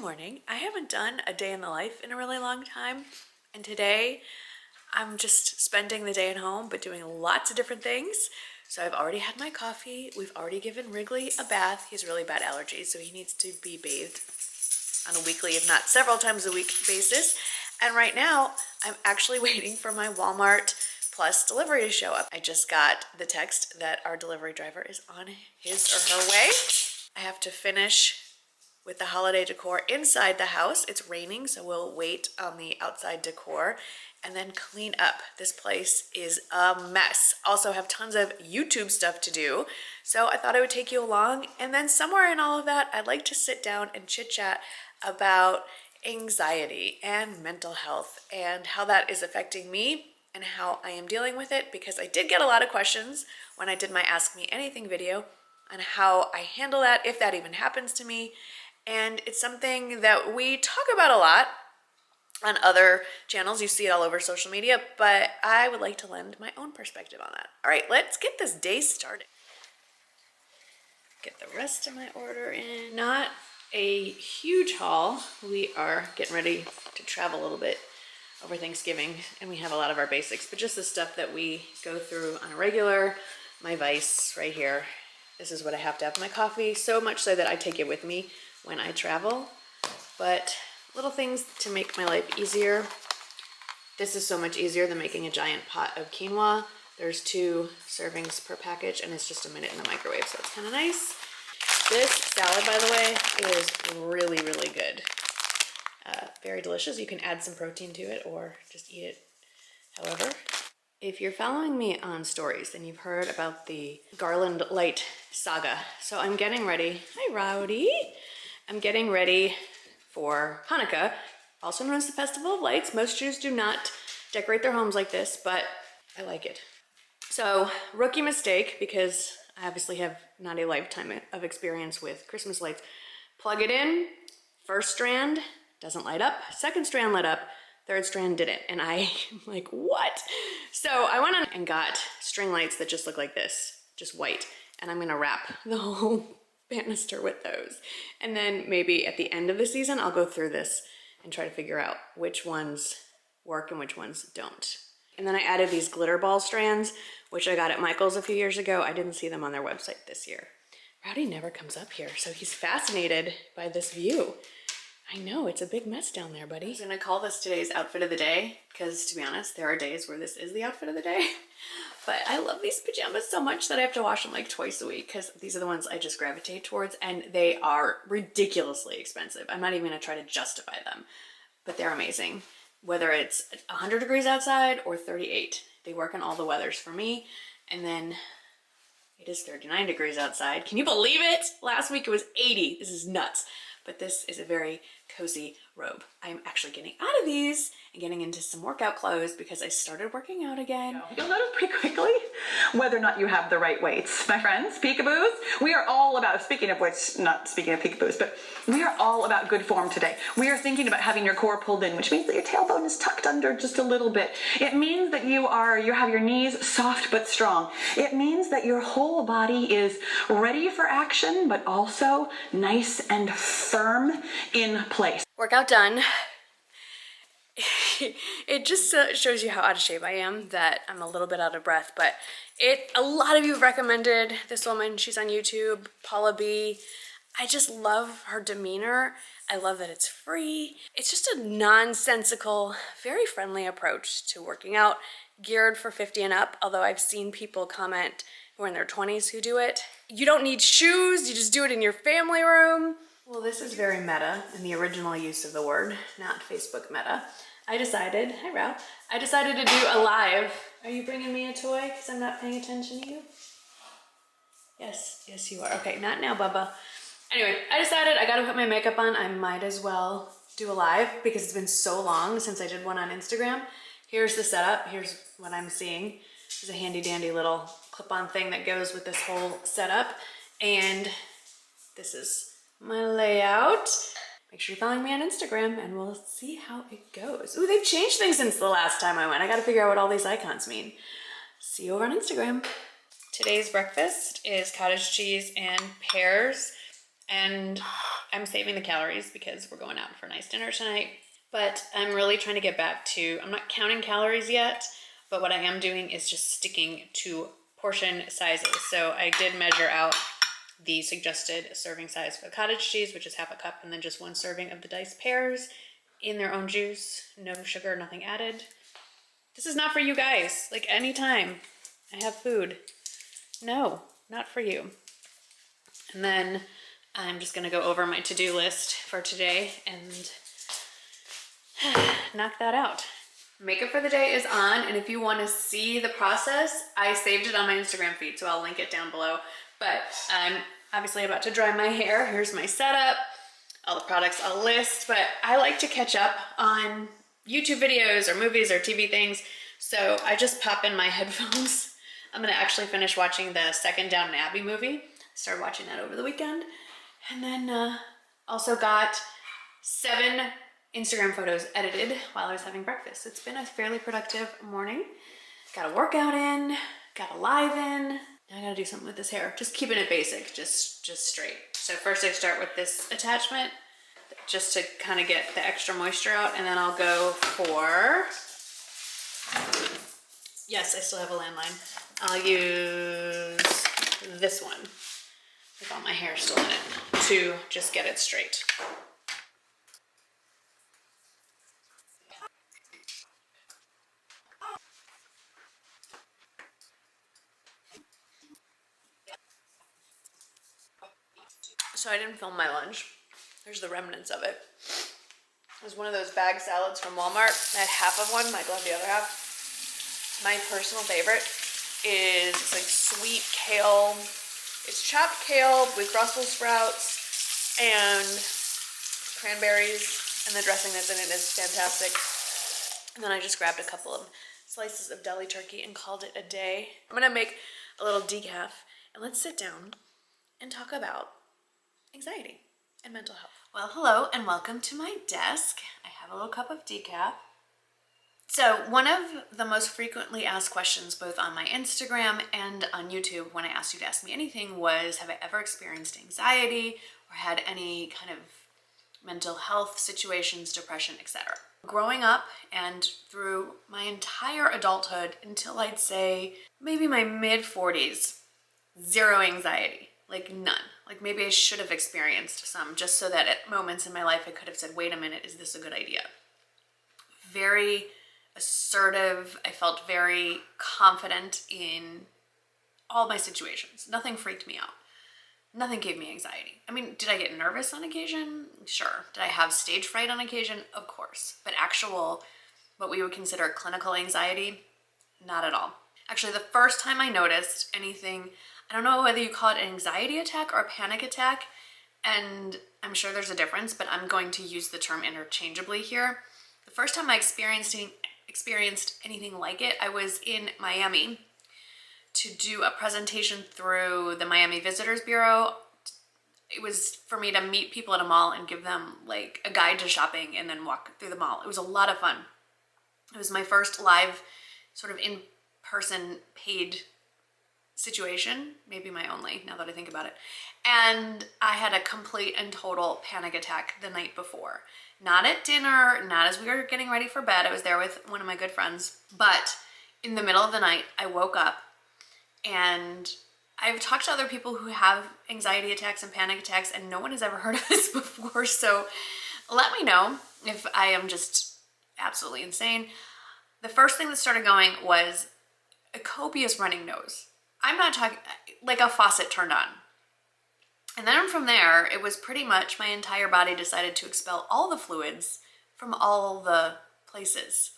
morning. I haven't done a day in the life in a really long time, and today I'm just spending the day at home but doing lots of different things. So I've already had my coffee. We've already given Wrigley a bath. He has really bad allergies, so he needs to be bathed on a weekly, if not several times a week basis. And right now I'm actually waiting for my Walmart Plus delivery to show up. I just got the text that our delivery driver is on his or her way. I have to finish with the holiday decor inside the house. It's raining, so we'll wait on the outside decor and then clean up. This place is a mess. Also have tons of YouTube stuff to do, so I thought I would take you along. And then somewhere in all of that, I'd like to sit down and chit chat about anxiety and mental health and how that is affecting me and how I am dealing with it, because I did get a lot of questions when I did my Ask Me Anything video on how I handle that, if that even happens to me. And it's something that we talk about a lot on other channels. You see it all over social media, but I would like to lend my own perspective on that. All right, let's get this day started. Get the rest of my order in. Not a huge haul. We are getting ready to travel a little bit over Thanksgiving, and we have a lot of our basics, but just the stuff that we go through on a regular. My Vice right here. This is what I have to have in my coffee, so much so that I take it with me when I travel. But little things to make my life easier. This is so much easier than making a giant pot of quinoa. There's 2 servings per package, and it's just a minute in the microwave, so it's kind of nice. This salad, by the way, is really, really good. Very delicious. You can add some protein to it or just eat it however. If you're following me on stories, then you've heard about the garland light saga. So I'm getting ready. Hi, Rowdy. I'm getting ready for Hanukkah, also known as the Festival of Lights. Most Jews do not decorate their homes like this, but I like it. So, rookie mistake, because I obviously have not a lifetime of experience with Christmas lights. Plug it in, first strand doesn't light up, second strand lit up, third strand didn't, and I'm like, what? So I went on and got string lights that just look like this, just white, and I'm gonna wrap the whole banister with those. And then maybe at the end of the season, I'll go through this and try to figure out which ones work and which ones don't. And then I added these glitter ball strands, which I got at Michael's a few years ago. I didn't see them on their website this year. Rowdy never comes up here, so he's fascinated by this view. I know, it's a big mess down there, buddy. I was gonna call this today's outfit of the day, because to be honest, there are days where this is the outfit of the day. But I love these pajamas so much that I have to wash them like twice a week, because these are the ones I just gravitate towards, and they are ridiculously expensive. I'm not even gonna try to justify them, but they're amazing. Whether it's 100 degrees outside or 38, they work in all the weathers for me. And then it is 39 degrees outside. Can you believe it? Last week it was 80. This is nuts. But this is a very cozy robe. I'm actually getting out of these and getting into some workout clothes because I started working out again. You'll notice pretty quickly whether or not you have the right weights. My friends, peekaboos, we are all about, speaking of which, not speaking of peekaboos, but we are all about good form today. We are thinking about having your core pulled in, which means that your tailbone is tucked under just a little bit. It means that you have your knees soft but strong. It means that your whole body is ready for action, but also nice and firm in place. Workout done. It just shows you how out of shape I am, that I'm a little bit out of breath, but a lot of you have recommended this woman. She's on YouTube, Paula B. I just love her demeanor. I love that it's free. It's just a nonsensical, very friendly approach to working out, geared for 50 and up, although I've seen people comment who are in their 20s who do it. You don't need shoes, you just do it in your family room. Well, this is very meta in the original use of the word, not Facebook meta. I decided to do a live. Are you bringing me a toy because I'm not paying attention to you? Yes, yes you are. Okay, not now, Bubba. Anyway, I decided I gotta put my makeup on. I might as well do a live because it's been so long since I did one on Instagram. Here's the setup. Here's what I'm seeing. There's a handy dandy little clip-on thing that goes with this whole setup. And this is my layout. Make sure you're following me on Instagram and we'll see how it goes. Ooh, they've changed things since the last time I went. I gotta figure out what all these icons mean. See you over on Instagram. Today's breakfast is cottage cheese and pears. And I'm saving the calories because we're going out for a nice dinner tonight. But I'm really trying to get back to, I'm not counting calories yet, but what I am doing is just sticking to portion sizes. So I did measure out the suggested serving size for the cottage cheese, which is half a cup, and then just 1 serving of the diced pears in their own juice, no sugar, nothing added. This is not for you guys. Like, anytime I have food, no, not for you. And then I'm just gonna go over my to-do list for today and knock that out. Makeup for the day is on, and if you want to see the process, I saved it on my Instagram feed, so I'll link it down below. But I'm obviously about to dry my hair. Here's my setup, all the products I'll list, but I like to catch up on YouTube videos or movies or TV things, so I just pop in my headphones. I'm gonna actually finish watching the second Downton Abbey movie. Started watching that over the weekend. And then also got 7 Instagram photos edited while I was having breakfast. It's been a fairly productive morning. Got a workout in, got a live in. Now I gotta do something with this hair. Just keeping it basic, just straight. So first I start with this attachment just to kind of get the extra moisture out, and then I'll go for, yes, I still have a landline. I'll use this one with all my hair still in it to just get it straight. So I didn't film my lunch. There's the remnants of it. It was one of those bag salads from Walmart. I had half of one, Michael had the other half. My personal favorite is like sweet kale. It's chopped kale with Brussels sprouts and cranberries, and the dressing that's in it is fantastic. And then I just grabbed a couple of slices of deli turkey and called it a day. I'm gonna make a little decaf, and let's sit down and talk about anxiety and mental health. Well, hello and welcome to my desk. I have a little cup of decaf. So one of the most frequently asked questions both on my Instagram and on YouTube when I asked you to ask me anything was, have I ever experienced anxiety or had any kind of mental health situations, depression, etc. Growing up and through my entire adulthood until I'd say maybe my mid-40s, zero anxiety. Like none. Like maybe I should have experienced some just so that at moments in my life I could have said, wait a minute, is this a good idea? Very assertive. I felt very confident in all my situations. Nothing freaked me out. Nothing gave me anxiety. I mean, did I get nervous on occasion? Sure. Did I have stage fright on occasion? Of course. But actual, what we would consider clinical anxiety, not at all. Actually, the first time I noticed anything, I don't know whether you call it an anxiety attack or a panic attack, and I'm sure there's a difference, but I'm going to use the term interchangeably here. The first time I experienced anything like it, I was in Miami to do a presentation through the Miami Visitors Bureau. It was for me to meet people at a mall and give them like a guide to shopping and then walk through the mall. It was a lot of fun. It was my first live sort of in-person paid situation, maybe my only, now that I think about it. And I had a complete and total panic attack the night before. Not at dinner, not as we were getting ready for bed. I was there with one of my good friends. But in the middle of the night, I woke up, and I've talked to other people who have anxiety attacks and panic attacks, and no one has ever heard of this before. So let me know if I am just absolutely insane. The first thing that started going was a copious running nose. I'm not talking like a faucet turned on. And then from there, it was pretty much my entire body decided to expel all the fluids from all the places.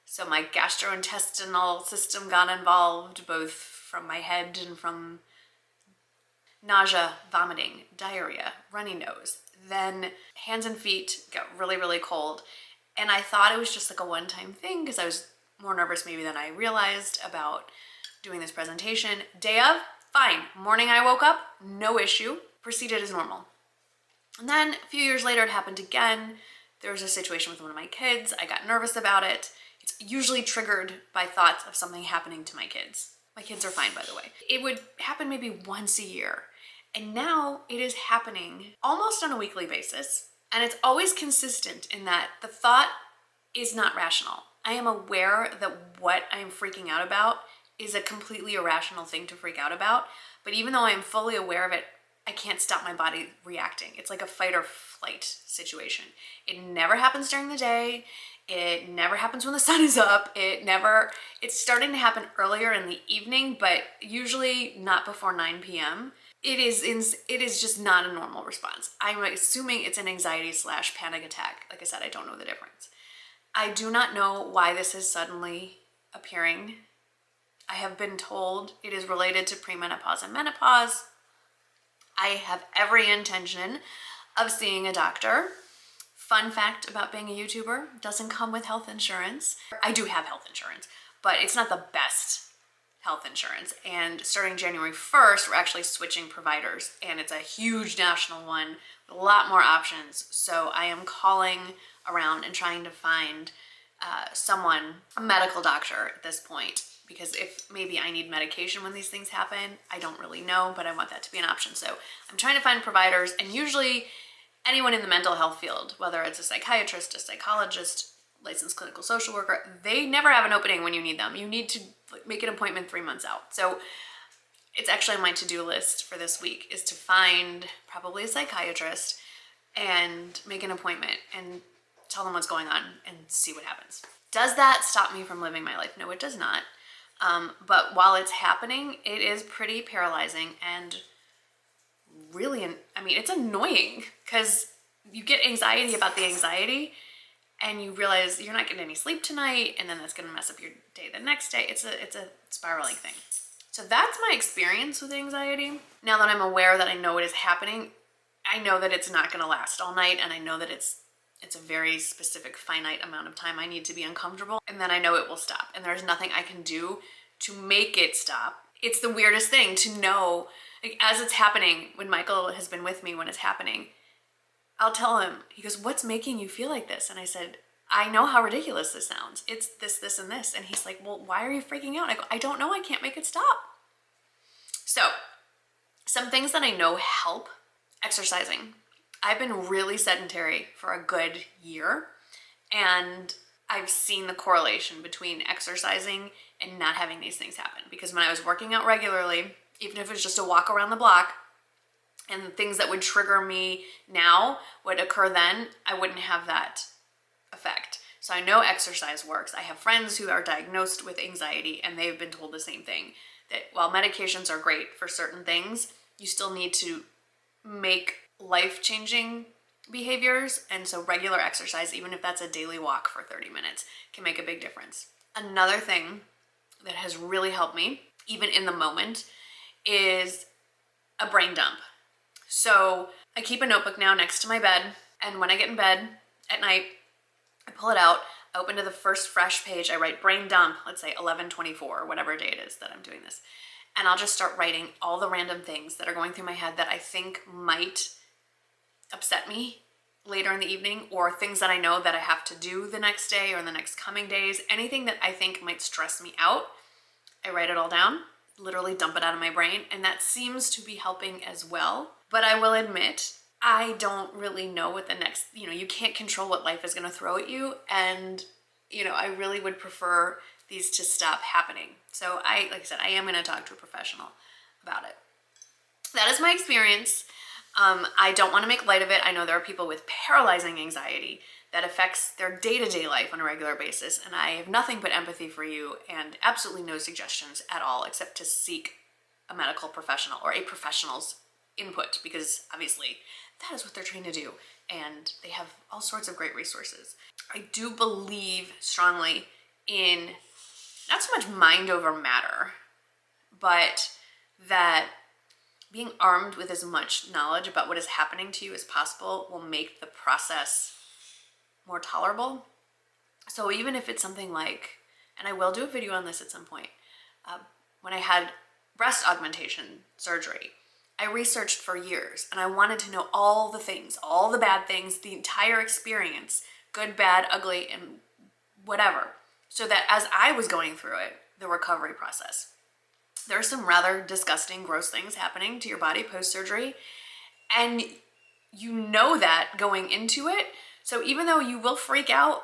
So my gastrointestinal system got involved, both from my head and from nausea, vomiting, diarrhea, runny nose. Then hands and feet got really, really cold. And I thought it was just like a one-time thing because I was more nervous maybe than I realized about doing this presentation. Day of, fine. Morning I woke up, no issue. Proceeded as normal. And then a few years later it happened again. There was a situation with one of my kids. I got nervous about it. It's usually triggered by thoughts of something happening to my kids. My kids are fine, by the way. It would happen maybe once a year. And now it is happening almost on a weekly basis. And it's always consistent in that the thought is not rational. I am aware that what I'm freaking out about is a completely irrational thing to freak out about. But even though I'm fully aware of it, I can't stop my body reacting. It's like a fight or flight situation. It never happens during the day. It never happens when the sun is up. It's starting to happen earlier in the evening, but usually not before 9 p.m. It is just not a normal response. I'm assuming it's an anxiety / panic attack. Like I said, I don't know the difference. I do not know why this is suddenly appearing. I have been told it is related to premenopause and menopause. I have every intention of seeing a doctor. Fun fact about being a YouTuber, doesn't come with health insurance. I do have health insurance, but it's not the best health insurance. And starting January 1st, we're actually switching providers, and it's a huge national one with a lot more options. So I am calling around and trying to find someone, a medical doctor at this point, because if maybe I need medication when these things happen, I don't really know, but I want that to be an option. So I'm trying to find providers, and usually anyone in the mental health field, whether it's a psychiatrist, a psychologist, licensed clinical social worker, they never have an opening when you need them. You need to make an appointment 3 months out. So it's actually on my to-do list for this week is to find probably a psychiatrist and make an appointment and tell them what's going on and see what happens. Does that stop me from living my life? No, it does not. But while it's happening, it is pretty paralyzing and really, it's annoying because you get anxiety about the anxiety and you realize you're not getting any sleep tonight, and then that's going to mess up your day the next day. It's a spiraling thing. So that's my experience with anxiety. Now that I'm aware that I know it is happening, I know that it's not going to last all night, and I know that it's a very specific finite amount of time I need to be uncomfortable, and then I know it will stop, and there's nothing I can do to make it stop. It's the weirdest thing to know, like, as it's happening, when Michael has been with me when it's happening, I'll tell him, he goes, "What's making you feel like this?" And I said, "I know how ridiculous this sounds. It's this, this, and this." And he's like, "Well, why are you freaking out?" I go, "I don't know. I can't make it stop." So some things that I know help: exercising. I've been really sedentary for a good year, and I've seen the correlation between exercising and not having these things happen. Because when I was working out regularly, even if it was just a walk around the block, and the things that would trigger me now would occur then, I wouldn't have that effect. So I know exercise works. I have friends who are diagnosed with anxiety, and they've been told the same thing, that while medications are great for certain things, you still need to make life-changing behaviors, and so regular exercise, even if that's a daily walk for 30 minutes, can make a big difference. Another thing that has really helped me, even in the moment, is a brain dump. So I keep a notebook now next to my bed, and when I get in bed at night, I pull it out, I open to the first fresh page, I write brain dump, let's say 11/24 or whatever day it is that I'm doing this. And I'll just start writing all the random things that are going through my head that I think might upset me later in the evening, or things that I know that I have to do the next day or in the next coming days. Anything that I think might stress me out, I write it all down, literally dump it out of my brain, and that seems to be helping as well. But I will admit, I don't really know what the next, you can't control what life is going to throw at you, and I really would prefer these to stop happening. So like I said, I am going to talk to a professional about it. That is my experience. I don't want to make light of it. I know there are people with paralyzing anxiety that affects their day-to-day life on a regular basis, and I have nothing but empathy for you and absolutely no suggestions at all, except to seek a medical professional or a professional's input, because obviously that is what they're trained to do, and they have all sorts of great resources. I do believe strongly in not so much mind over matter, but that being armed with as much knowledge about what is happening to you as possible will make the process more tolerable. So even if it's something like, and I will do a video on this at some point, when I had breast augmentation surgery, I researched for years, and I wanted to know all the things, all the bad things, the entire experience, good, bad, ugly, and whatever, so that as I was going through it, the recovery process, There are some rather disgusting, gross things happening to your body post-surgery, and you know that going into it. So even though you will freak out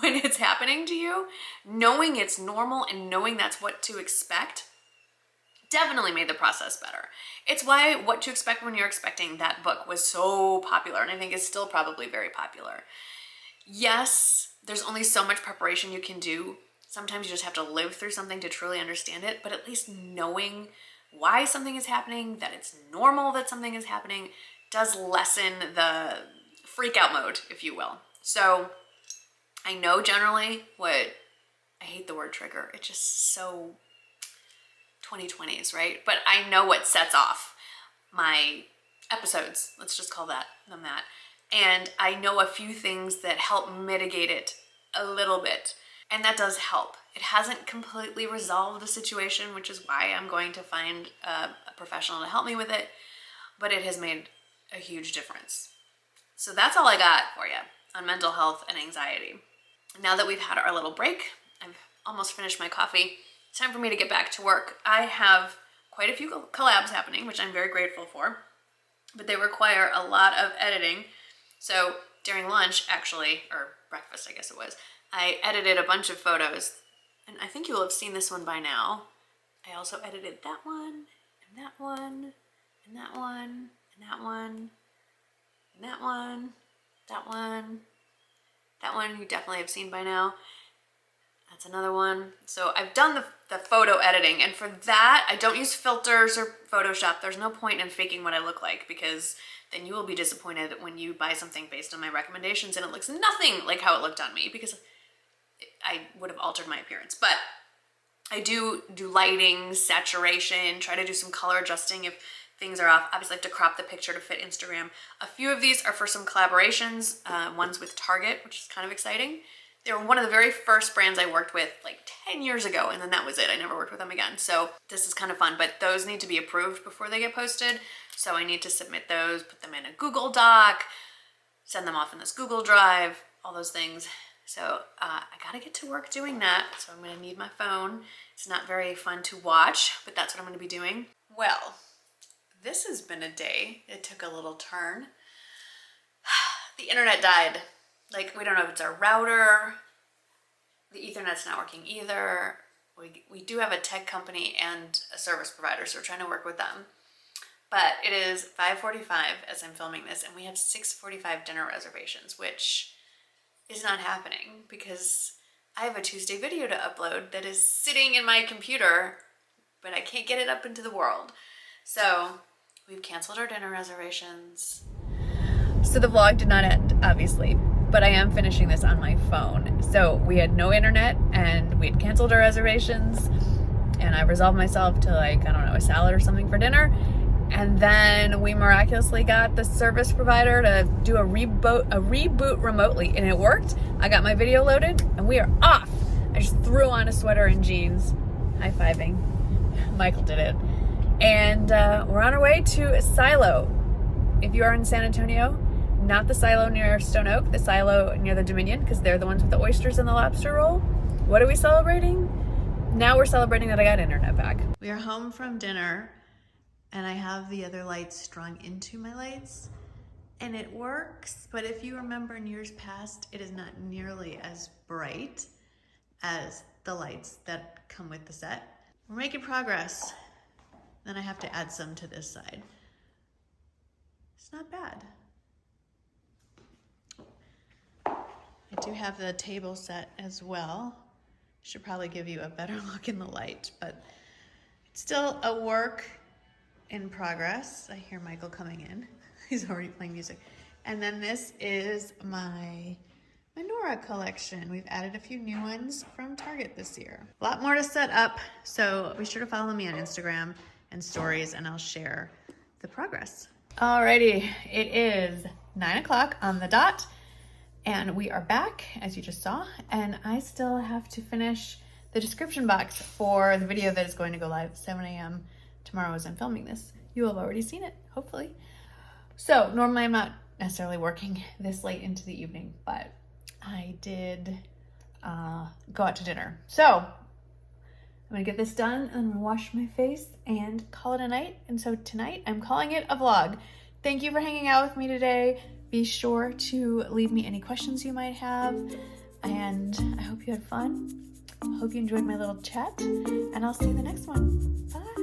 when it's happening to you, knowing it's normal and knowing that's what to expect definitely made the process better. It's why What to Expect When You're Expecting, that book, was so popular, and I think is still probably very popular. Yes, there's only so much preparation you can do. Sometimes you just have to live through something to truly understand it, but at least knowing why something is happening, that it's normal that something is happening, does lessen the freak out mode, if you will. So I know generally what, I hate the word trigger. It's just so 2020s, right? But I know what sets off my episodes. Let's just call them that. And I know a few things that help mitigate it a little bit. And that does help. It hasn't completely resolved the situation, which is why I'm going to find a professional to help me with it. But it has made a huge difference. So that's all I got for you on mental health and anxiety. Now that we've had our little break, I've almost finished my coffee. It's time for me to get back to work. I have quite a few collabs happening, which I'm very grateful for, but they require a lot of editing. So during lunch, actually, or breakfast, I guess it was, I edited a bunch of photos, and I think you will have seen this one by now. I also edited that one, and that one, and that one, and that one, and that one, that one, that one you definitely have seen by now. That's another one. So I've done the photo editing, and for that, I don't use filters or Photoshop. There's no point in faking what I look like, because then you will be disappointed when you buy something based on my recommendations and it looks nothing like how it looked on me, because I would have altered my appearance. But I do lighting, saturation, try to do some color adjusting if things are off. Obviously I have to crop the picture to fit Instagram. A few of these are for some collaborations, ones with Target, which is kind of exciting. They were one of the very first brands I worked with like 10 years ago, and then that was it. I never worked with them again. So this is kind of fun, but those need to be approved before they get posted. So I need to submit those, put them in a Google Doc, send them off in this Google Drive, all those things. So I gotta get to work doing that. So I'm gonna need my phone. It's not very fun to watch, but that's what I'm gonna be doing. Well, this has been a day. It took a little turn. The internet died. Like, we don't know if it's our router. The Ethernet's not working either. We do have a tech company and a service provider, so we're trying to work with them. But it is 5:45 as I'm filming this, and we have 6:45 dinner reservations, which is not happening because I have a Tuesday video to upload that is sitting in my computer, but I can't get it up into the world. So we've canceled our dinner reservations. So the vlog did not end, obviously, but I am finishing this on my phone. So we had no internet and we had canceled our reservations, and I resolved myself to, like, I don't know, a salad or something for dinner. And then we miraculously got the service provider to do a reboot remotely, and it worked. I got my video loaded and we are off. I just threw on a sweater and jeans, high-fiving. Michael did it. And we're on our way to Silo. If you are in San Antonio, not the Silo near Stone Oak, the Silo near the Dominion, because they're the ones with the oysters and the lobster roll. What are we celebrating? Now we're celebrating that I got internet back. We are home from dinner, and I have the other lights strung into my lights, and it works. But if you remember in years past, it is not nearly as bright as the lights that come with the set. We're making progress. Then I have to add some to this side. It's not bad. I do have the table set as well. Should probably give you a better look in the light, but it's still a work in progress. I hear Michael coming in. He's already playing music. And then this is my menorah collection. We've added a few new ones from Target this year. A lot more to set up, so be sure to follow me on Instagram and stories, and I'll share the progress. Alrighty, it is 9 o'clock on the dot, and we are back, as you just saw, and I still have to finish the description box for the video that is going to go live 7 a.m. tomorrow as I'm filming this. You have already seen it, hopefully. So normally I'm not necessarily working this late into the evening, but I did go out to dinner. So I'm gonna get this done and wash my face and call it a night. And so tonight I'm calling it a vlog. Thank you for hanging out with me today. Be sure to leave me any questions you might have. And I hope you had fun. I hope you enjoyed my little chat. And I'll see you in the next one. Bye.